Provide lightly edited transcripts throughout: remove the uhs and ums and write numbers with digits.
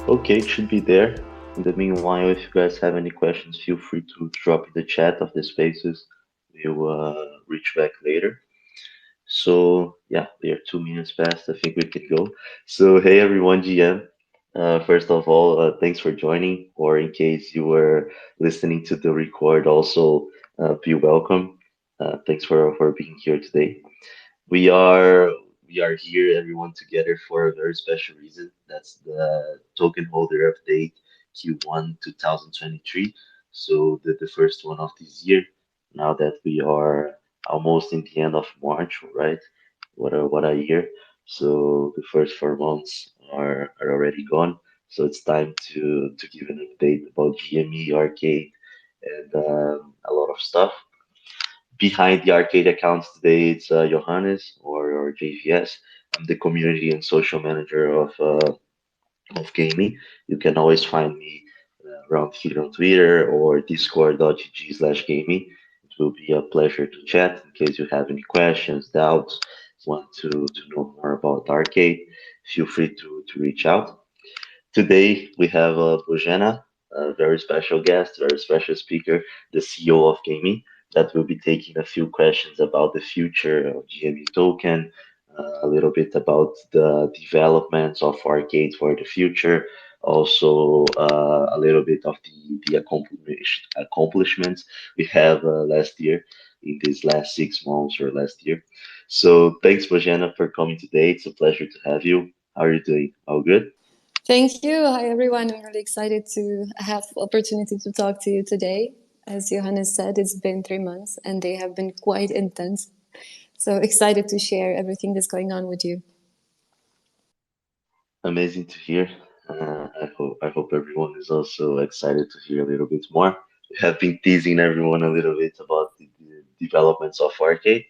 Okay, it should be there. In the meanwhile, if you guys have any questions, feel free to drop in the chat of the spaces. We'll reach back later. So yeah, we are 2 minutes past. I think we can go. So hey everyone, GM. First of all, thanks for joining. Or in case you were listening to the record, also be welcome. Thanks for being here today. We are we are here, everyone together for a very special reason. That's the token holder update Q1 2023. So the first one of this year. Now that we are almost in the end of March, right? What a year. So the first 4 months are already gone. So it's time to give an update about GME arcade and a lot of stuff behind the arcade accounts today. It's Johannes or JVS. I'm the community and social manager of GAMEE. You can always find me around here on Twitter or discord.gg/GAMEE. It will be a pleasure to chat in case you have any questions, doubts, want to know more about arcade. Feel free to reach out. Today we have Bozena, a very special guest, very special speaker, the CEO of GAMEE, that will be taking a few questions about the future of GME token, a little bit about the developments of arcade for the future, also a little bit of the accomplishments we have last year in these last 6 months or last year. So thanks, Bojana, for coming today. It's a pleasure to have you. How are you doing? All good? Thank you. Hi, everyone. I'm really excited to have opportunity to talk to you today. As Johannes said, it's been 3 months and they have been quite intense. So excited to share everything that's going on with you. Amazing to hear. I hope everyone is also excited to hear a little bit more. We have been teasing everyone a little bit about the developments of arcade.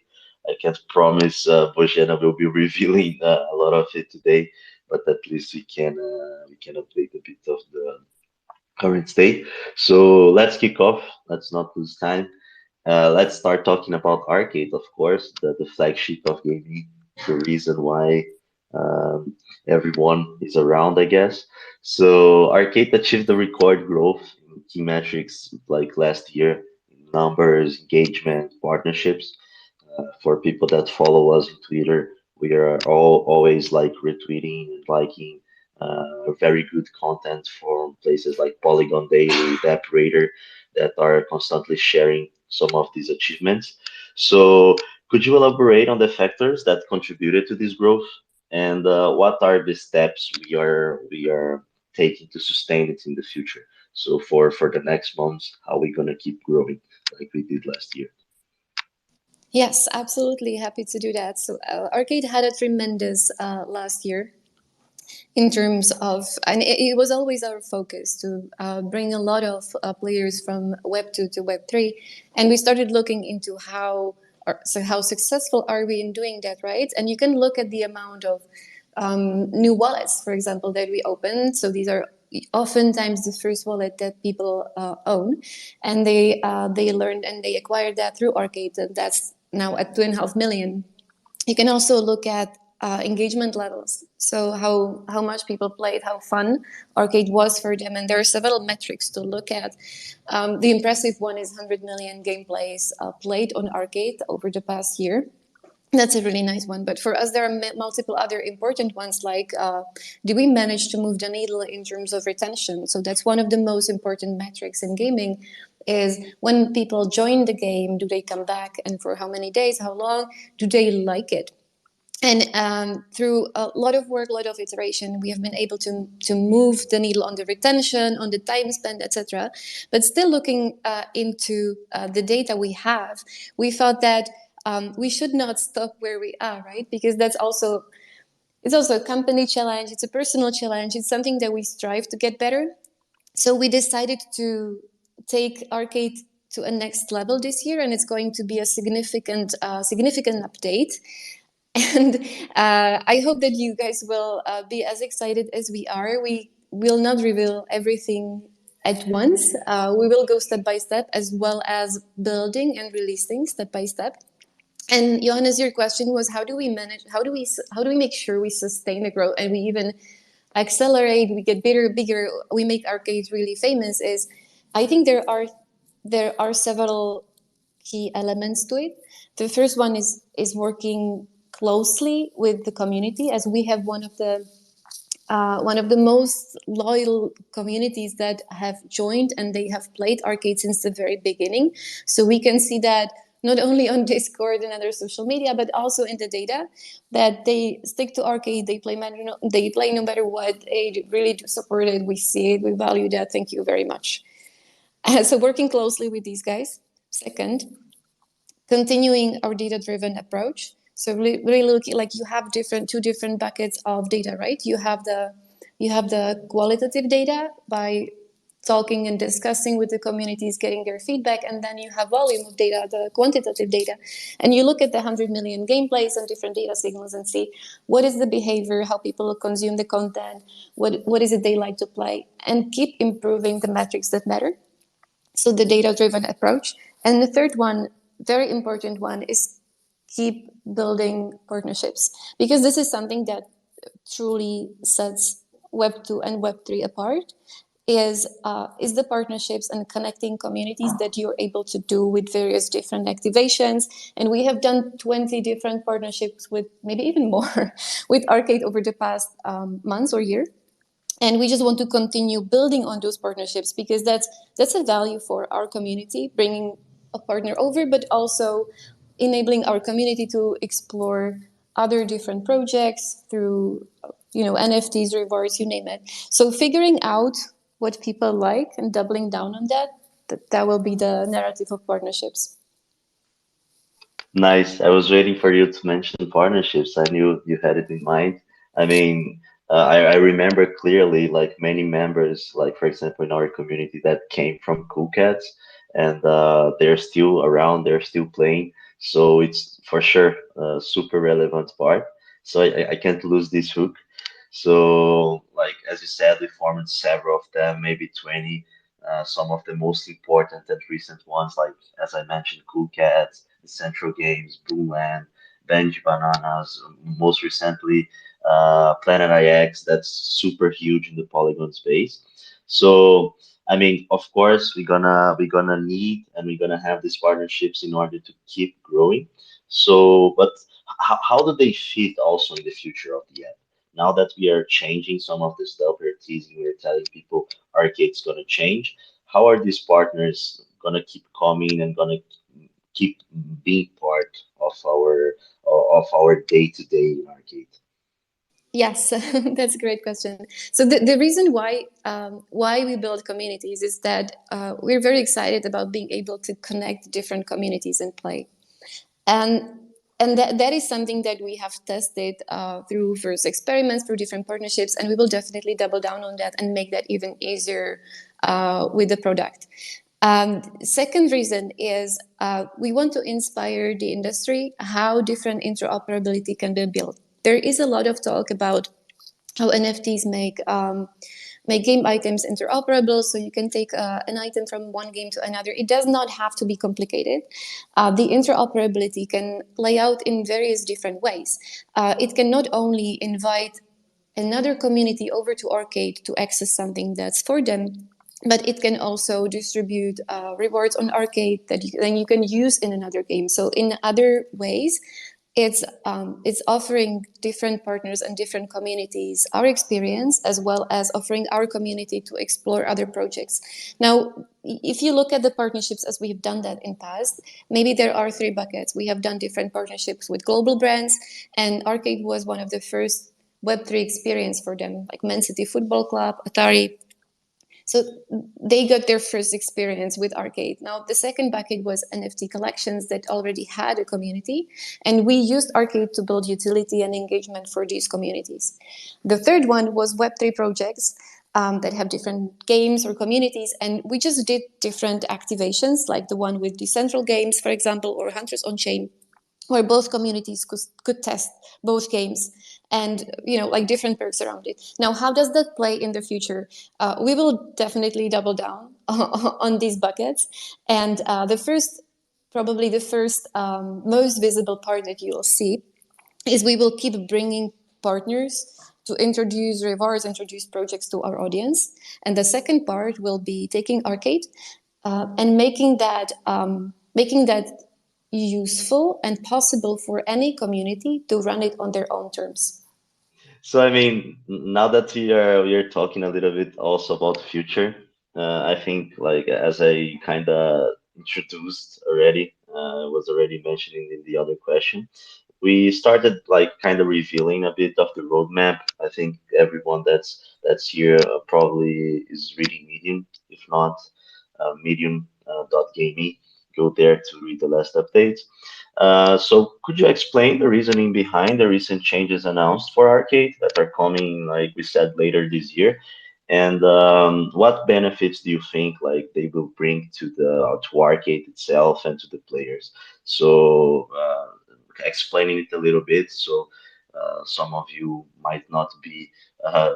I can't promise Bojana will be revealing a lot of it today, but at least we can update a bit of the current state. So let's kick off. Let's not lose time. Let's start talking about arcade, of course, the flagship of gaming, the reason why everyone is around, I guess. So arcade achieved the record growth in key metrics like last year, numbers, engagement, partnerships. For people that follow us on Twitter, we are always like retweeting and liking very good content from places like Polygon Daily, Deperator, that are constantly sharing some of these achievements. So, could you elaborate on the factors that contributed to this growth, and what are the steps we are taking to sustain it in the future? So, for the next months, how are we gonna keep growing like we did last year? Yes, absolutely. Happy to do that. So Arcade had a tremendous last year in terms of, and it was always our focus to bring a lot of players from Web 2 to Web 3. And we started looking into how successful are we in doing that, right? And you can look at the amount of new wallets, for example, that we opened. So these are oftentimes the first wallet that people own, and they learned and they acquired that through Arcade, and that's now at 2.5 million. You can also look at engagement levels, so how much people played, how fun Arcade was for them, and there are several metrics to look at. The impressive one is 100 million gameplays played on Arcade over the past year. That's a really nice one. But for us, there are multiple other important ones, like do we manage to move the needle in terms of retention? So that's one of the most important metrics in gaming, is when people join the game, do they come back, and for how many days, how long, do they like it? And through a lot of work, a lot of iteration, we have been able to move the needle on the retention, on the time spent, etc. But still looking into the data we have, we thought that we should not stop where we are, right? Because it's also a company challenge, it's a personal challenge, it's something that we strive to get better. So we decided to take Arcade to a next level this year, and it's going to be a significant update. And I hope that you guys will be as excited as we are. We will not reveal everything at once. We will go step by step, as well as building and releasing step by step. And Johannes, your question was, how do we manage? How do we make sure we sustain the growth and we even accelerate? We get bigger. We make arcades really famous. I think there are several key elements to it. The first one is working closely with the community, as we have one of the most loyal communities that have joined, and they have played arcade since the very beginning. So we can see that not only on Discord and other social media, but also in the data, that they stick to arcade, they play no matter what, they really do support it, we see it, we value that, thank you very much. So working closely with these guys. Second, continuing our data-driven approach. So really looking, like, you have two different buckets of data, right? You have the qualitative data by talking and discussing with the communities, getting their feedback, and then you have volume of data, the quantitative data. And you look at the 100 million gameplays and different data signals and see what is the behavior, how people consume the content, what is it they like to play, and keep improving the metrics that matter. So the data-driven approach. And the third one, very important one, is keep building partnerships, because this is something that truly sets Web 2 and Web 3 apart, is the partnerships and connecting communities that you're able to do with various different activations. And we have done 20 different partnerships with, maybe even more, with Arcade over the past months or year. And we just want to continue building on those partnerships, because that's a value for our community, bringing a partner over, but also enabling our community to explore other different projects through, NFTs, rewards, you name it. So figuring out what people like and doubling down on that will be the narrative of partnerships. Nice. I was waiting for you to mention partnerships. I knew you had it in mind. I mean, I remember clearly, like, many members, like, for example, in our community that came from Cool Cats, and they're still around, they're still playing. So it's for sure a super relevant part. So I can't lose this hook. So, like, as you said, we formed several of them, maybe 20. Some of the most important and recent ones, like, as I mentioned, Cool Cats, the Central Games, Boomland, Benji Bananas, most recently Planet IX. That's super huge in the Polygon space. So I mean, of course, we're gonna need and we're gonna have these partnerships in order to keep growing. So, but how do they fit also in the future of the app? Now that we are changing some of the stuff, we're teasing, we're telling people Arcade's gonna change. How are these partners gonna keep coming and gonna keep being part of our day to day in Arcade? Yes, that's a great question. So the reason why we build communities is that we're very excited about being able to connect different communities and play, and that is something that we have tested through first experiments, through different partnerships, and we will definitely double down on that and make that even easier with the product. Second reason is we want to inspire the industry how different interoperability can be built. There is a lot of talk about how NFTs make game items interoperable, so you can take an item from one game to another. It does not have to be complicated. The interoperability can play out in various different ways. It can not only invite another community over to Arcade to access something that's for them, but it can also distribute rewards on Arcade that then you can use in another game. So in other ways, it's offering different partners and different communities our experience, as well as offering our community to explore other projects. Now, if you look at the partnerships as we've done that in past, maybe there are three buckets. We have done different partnerships with global brands, and Arcade was one of the first Web3 experience for them, like Man City Football Club, Atari. So they got their first experience with Arcade. Now, the second bucket was NFT collections that already had a community, and we used Arcade to build utility and engagement for these communities. The third one was Web3 projects that have different games or communities, and we just did different activations, like the one with Decentral Games, for example, or Hunters on Chain, where both communities could test both games and like different perks around it. Now, how does that play in the future? We will definitely double down on these buckets, and probably the first most visible part that you'll see is we will keep bringing partners to introduce rewards, introduce projects to our audience. And the second part will be taking arcade and making that useful and possible for any community to run it on their own terms. So I mean, now that we are talking a little bit also about the future, I think like as I kind of introduced already, was already mentioning in the other question, we started like kind of revealing a bit of the roadmap. I think everyone that's here probably is reading Medium. If not, Medium dot GameE. Go there to read the last updates. So could you explain the reasoning behind the recent changes announced for arcade that are coming, like we said, later this year? And what benefits do you think like they will bring to arcade itself and to the players? So explaining it a little bit, so some of you might not be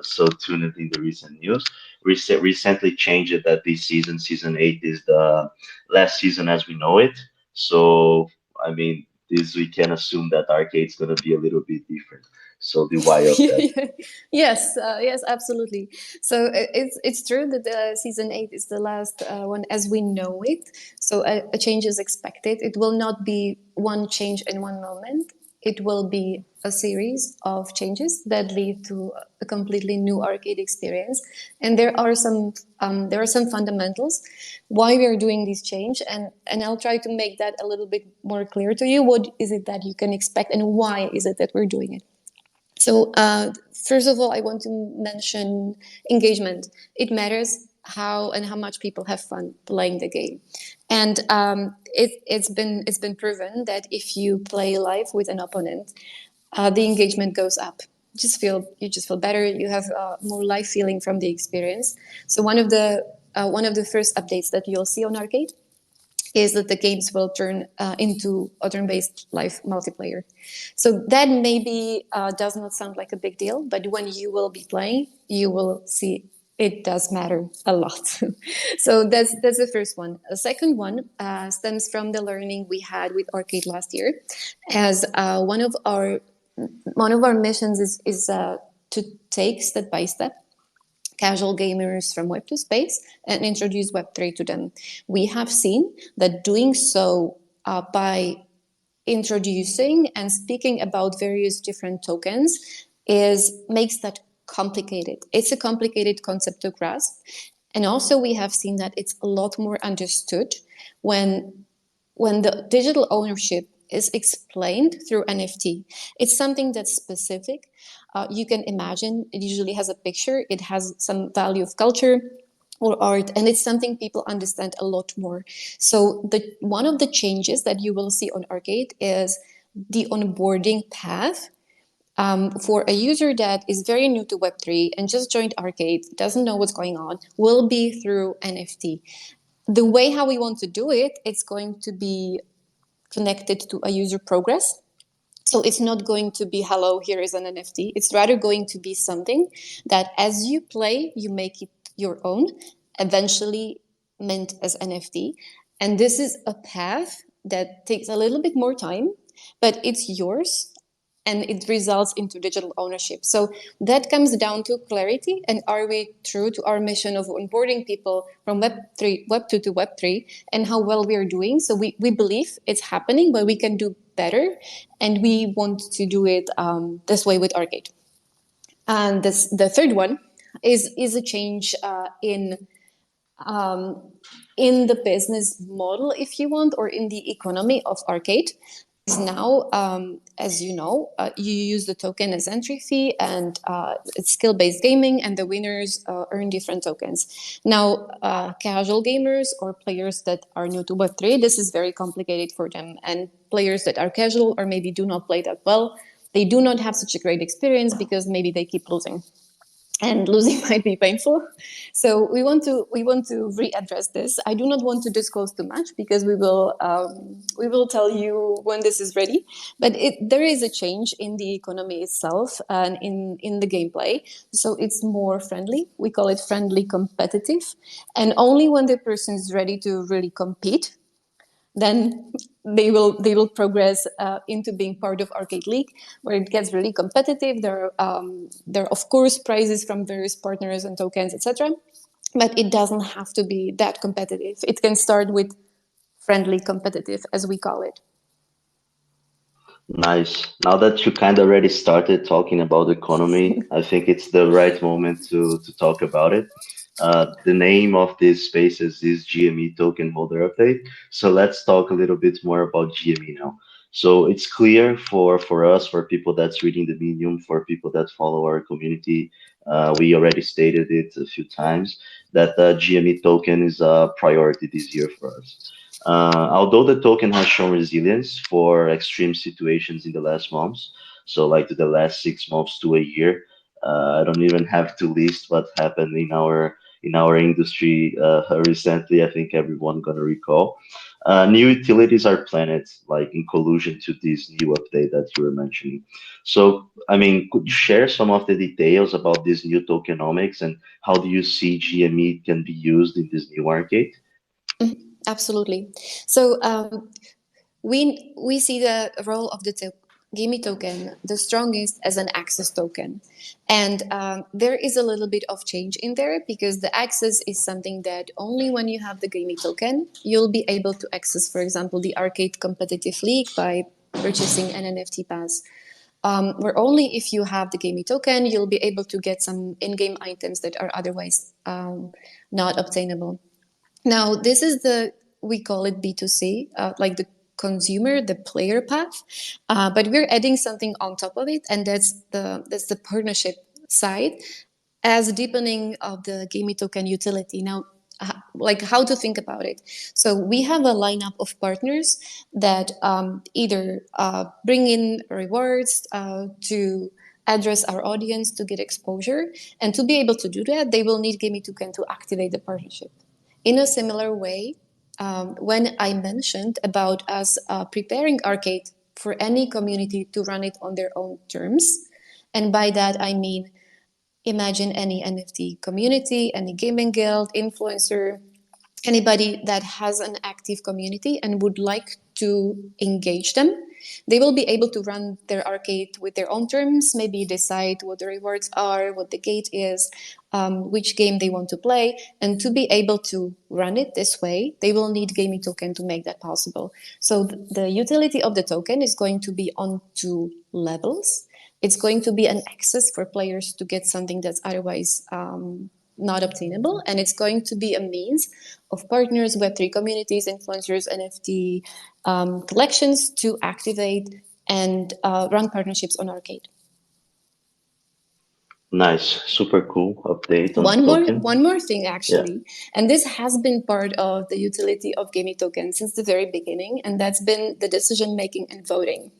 so tuned in the recent news. Recently changed it that this season, season 8, is the last season as we know it. So I mean, this we can assume that arcade's gonna be a little bit different. So the why of that. Yes, yes, absolutely. So it's true that season 8 is the last one as we know it. So a change is expected. It will not be one change in one moment. It will be a series of changes that lead to a completely new arcade experience. And there are some fundamentals why we are doing this change, and I'll try to make that a little bit more clear to you. What is it that you can expect, and why is it that we're doing it? So first of all, I want to mention engagement. It matters how and how much people have fun playing the game, and it's been proven that if you play live with an opponent, the engagement goes up. You just feel better. You have more live feeling from the experience. So one of the first updates that you'll see on arcade is that the games will turn into a turn-based live multiplayer. So that maybe does not sound like a big deal, but when you will be playing, you will see it does matter a lot. So that's the first one. The second one stems from the learning we had with arcade last year, as one of our missions is to take step by step casual gamers from Web 2 space and introduce Web 3 to them. We have seen that doing so by introducing and speaking about various different tokens makes that complicated. It's a complicated concept to grasp. And also we have seen that it's a lot more understood when the digital ownership is explained through NFT. It's something that's specific. You can imagine it usually has a picture, it has some value of culture or art, and it's something people understand a lot more. So one of the changes that you will see on Arcade is the onboarding path for a user that is very new to Web3 and just joined Arcade, doesn't know what's going on, will be through NFT. The way how we want to do it, it's going to be connected to a user progress. So it's not going to be, hello, here is an NFT. It's rather going to be something that as you play, you make it your own, eventually mint as NFT. And this is a path that takes a little bit more time, but it's yours and it results into digital ownership. So that comes down to clarity, and are we true to our mission of onboarding people from Web 2 to Web 3, and how well we are doing. So we believe it's happening, but we can do better, and we want to do it this way with Arcade. And the third one is a change in the business model, if you want, or in the economy of Arcade. Now, as you know, you use the token as entry fee, and it's skill-based gaming, and the winners earn different tokens. Now, casual gamers or players that are new to Web3, this is very complicated for them, and players that are casual or maybe do not play that well, they do not have such a great experience because maybe they keep losing. and losing might be painful. So we want to readdress this. I do not want to disclose too much because we will tell you when this is ready. But there is a change in the economy itself and in the gameplay. So it's more friendly. We call it friendly competitive, and only when the person is ready to really compete, then they will progress into being part of Arcade League, where it gets really competitive. There are of course prizes from various partners and tokens, etc. But it doesn't have to be that competitive. It can start with friendly competitive, as we call it. Nice. Now that you kind of already started talking about economy, I think it's the right moment to talk about it. The name of this spaces is GME Token Holder Update. So let's talk a little bit more about GME now. So it's clear for us, for people that's reading the medium, for people that follow our community, we already stated it a few times that the GME token is a priority this year for us. Although the token has shown resilience for extreme situations in the last months, so like the last 6 months to a year, I don't even have to list what happened in our industry recently. I think everyone gonna recall. New utilities are planned, like in collusion to this new update that you were mentioning. So, I mean, could you share some of the details about this new tokenomics and how do you see GME can be used in this new arcade? Absolutely. So we see the role of the GME token the strongest as an access token, and there is a little bit of change in there because the access is something that only when you have the GME token you'll be able to access, for example, the arcade competitive league by purchasing an NFT pass. Where only if you have the GME token you'll be able to get some in-game items that are otherwise not obtainable. Now, this is we call it B2C, like the consumer, the player path, but we're adding something on top of it, and that's the partnership side as deepening of the GME token utility. Now, like how to think about it. So we have a lineup of partners that either bring in rewards to address our audience to get exposure, and to be able to do that, they will need GME token to activate the partnership. In a similar way, when I mentioned about us preparing Arcade for any community to run it on their own terms, and by that I mean imagine any NFT community, any gaming guild, influencer, anybody that has an active community and would like to engage them. They will be able to run their arcade with their own terms, maybe decide what the rewards are, what the gate is, which game they want to play. And to be able to run it this way, they will need GAMEE token to make that possible. So the utility of the token is going to be on two levels. It's going to be an access for players to get something that's otherwise not obtainable, and it's going to be a means of partners, Web3 communities, influencers, NFT collections to activate and run partnerships on Arcade. Nice, super cool update on the One more, token. one more thing Yeah, actually, and this has been part of the utility of GAMEE token since the very beginning, and that's been the decision making and voting.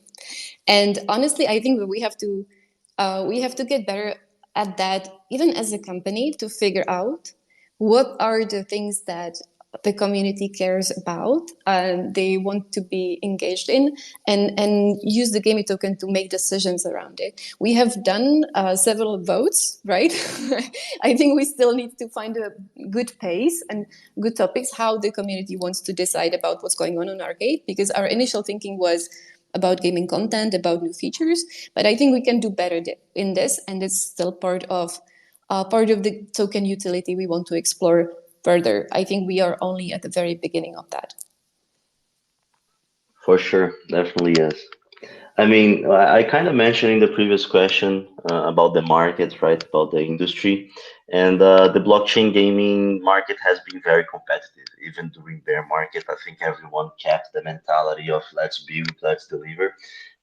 And honestly, I think that we have to get better at that, even as a company, to figure out what are the things that the community cares about and they want to be engaged in, and use the GAMEE token to make decisions around it. We have done several votes, right? I think we still need to find a good pace and good topics how the community wants to decide about what's going on Arcade, because our initial thinking was about gaming content, about new features. But I think we can do better in this, and it's still part of the token utility we want to explore further. I think we are only at the very beginning of that. for sure, definitely yes. I mean, I kind of mentioned in the previous question about the market, right? About the industry, and the blockchain gaming market has been very competitive, even during bear market. I think everyone kept the mentality of let's build, let's deliver.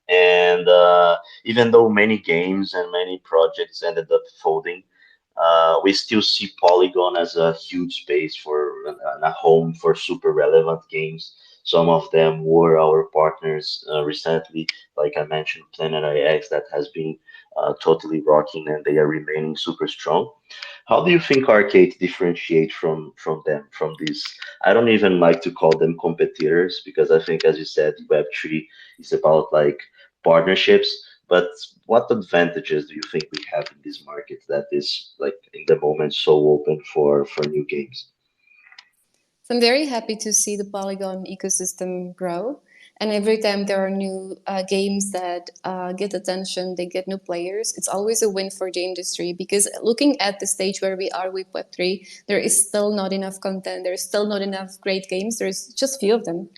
And even though many games and many projects ended up folding, we still see Polygon as a huge space for a home for super relevant games. Some of them were our partners recently, like I mentioned, Planet IX, that has been totally rocking, and they are remaining super strong. How do you think arcade differentiate from them, from these? I don't even like to call them competitors because I think, as you said, Web3 is about like partnerships. But what advantages do you think we have in this market that is like in the moment so open for new games? So I'm very happy to see the Polygon ecosystem grow. And every time there are new games that get attention, they get new players. It's always a win for the industry because looking at the stage where we are with Web3, there is still not enough content. There's still not enough great games. There's just few of them.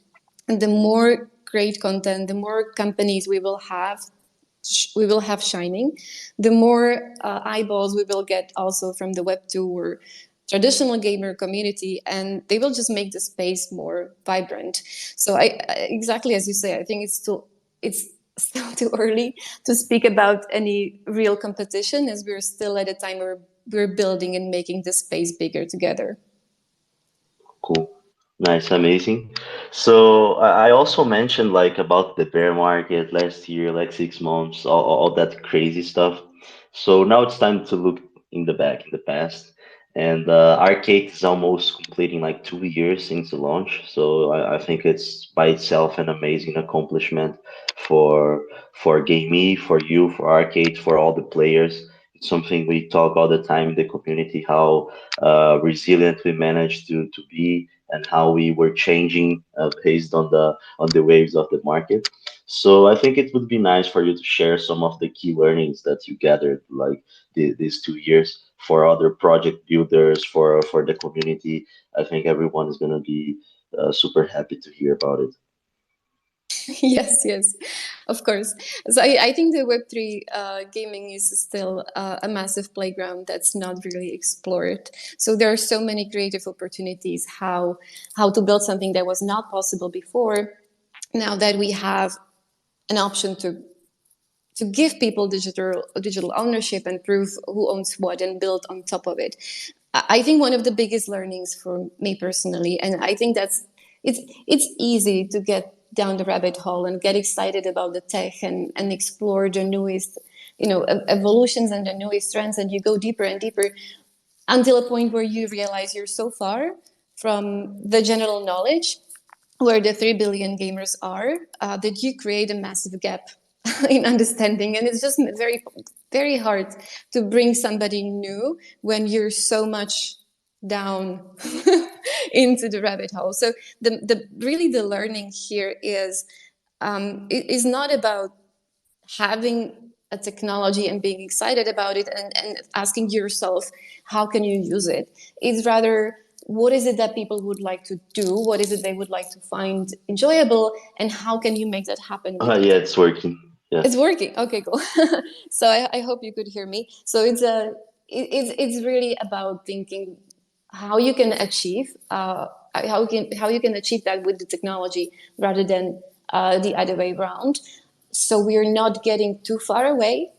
And the more great content, the more companies we will have shining, the more eyeballs we will get also from the Web2 or traditional gamer community, and they will just make the space more vibrant. So exactly as you say, I think it's still too early to speak about any real competition, as we're still at a time where we're building and making the space bigger together. Cool. Nice, amazing. So I also mentioned like about the bear market last year, like 6 months, all that crazy stuff. So now it's time to look in the back, in the past. And Arcade is almost completing like 2 years since the launch. So I think it's by itself an amazing accomplishment for GameE, for you, for Arcade, for all the players. It's something we talk all the time in the community, how resilient we managed to be and how we were changing based on the waves of the market. So I think it would be nice for you to share some of the key learnings that you gathered like these 2 years for other project builders for the community. I think everyone is going to be super happy to hear about it. Yes, yes, of course. So I think the Web3 gaming is still a massive playground that's not really explored. So there are so many creative opportunities how to build something that was not possible before. Now that we have an option to give people digital ownership and prove who owns what and build on top of it. I think one of the biggest learnings for me personally, and I think it's easy to get down the rabbit hole and get excited about the tech and explore the newest, evolutions and the newest trends, and you go deeper and deeper until a point where you realize you're so far from the general knowledge where the 3 billion gamers are, that you create a massive gap in understanding. And it's just very, very hard to bring somebody new when you're so much down into the rabbit hole. So the really the learning here is not about having a technology and being excited about it and asking yourself how can you use it. It's rather what is it that people would like to do, what is it they would like to find enjoyable, and how can you make that happen with it. Yeah, it's working. Yeah. It's working. Okay, cool. So I hope you could hear me. So it's really about thinking how you can achieve how you can achieve that with the technology rather than the other way around. So we're not getting too far away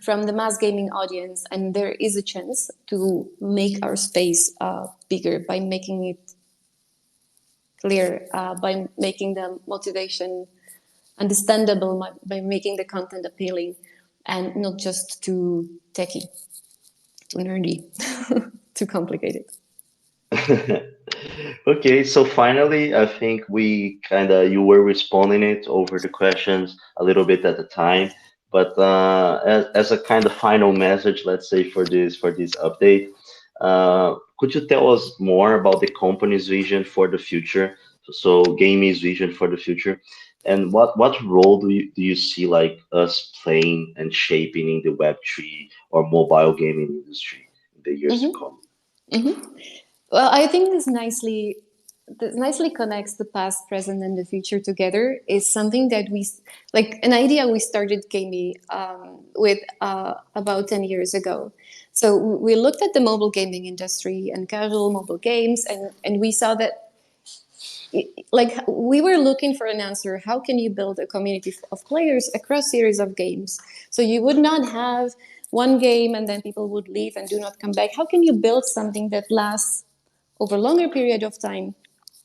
from the mass gaming audience, and there is a chance to make our space bigger by making it clear, by making the motivation understandable, by making the content appealing and not just too techy, too nerdy, too complicated. Okay, so finally, I think we kind of you were responding it over the questions a little bit at a time, but as a kind of final message, let's say for this update, could you tell us more about the company's vision for the future? So, GameE's vision for the future, and what role do you see like us playing and shaping in the Web3 or mobile gaming industry in the years to Mm-hmm. come? Mm-hmm. Well, I think this nicely connects the past, present, and the future together. Is something that we like an idea we started GameE with about 10 years ago. So we looked at the mobile gaming industry and casual mobile games, and we saw that like we were looking for an answer. How can you build a community of players across series of games? So you would not have one game and then people would leave and do not come back. How can you build something that lasts over a longer period of time,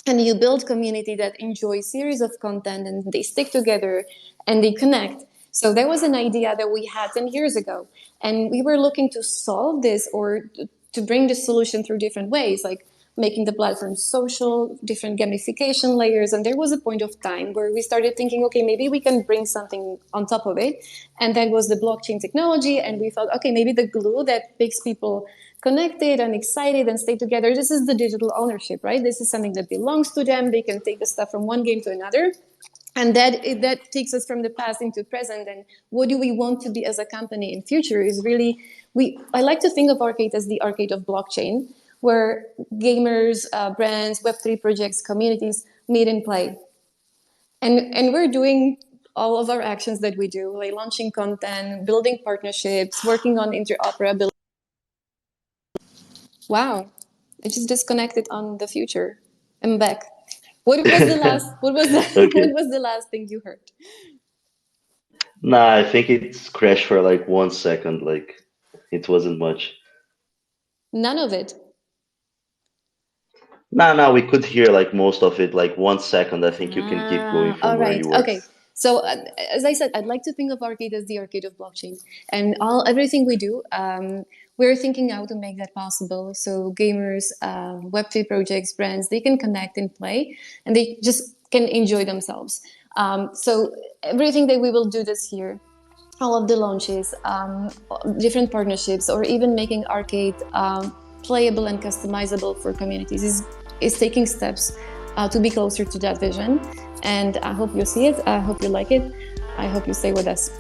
and you build community that enjoys series of content and they stick together and they connect? So that was an idea that we had 10 years ago. And we were looking to solve this or to bring the solution through different ways, like making the platform social, different gamification layers. And there was a point of time where we started thinking, okay, maybe we can bring something on top of it. And that was the blockchain technology. And we thought, okay, maybe the glue that makes people connected and excited and stay together, this is the digital ownership, right? This is something that belongs to them. They can take the stuff from one game to another. And that takes us from the past into present. And what do we want to be as a company in future is really, I like to think of Arcade as the arcade of blockchain, where gamers, brands, Web3 projects, communities meet and play. And we're doing all of our actions that we do, like launching content, building partnerships, working on interoperability. Wow, I just disconnected on the future. I'm back. What was the last? What was the what Okay. was the last thing you heard? Nah, I think it's crashed for like 1 second. Like it wasn't much. None of it. Nah, we could hear like most of it. Like 1 second. I think you can keep going from All where right. you were. Okay. So as I said, I'd like to think of Arcade as the arcade of blockchain, and everything we do, we're thinking how to make that possible. So gamers, Web3 projects, brands, they can connect and play, and they just can enjoy themselves. So everything that we will do this year, all of the launches, different partnerships, or even making Arcade playable and customizable for communities is taking steps to be closer to that vision. And I hope you see it. I hope you like it. I hope you stay with us.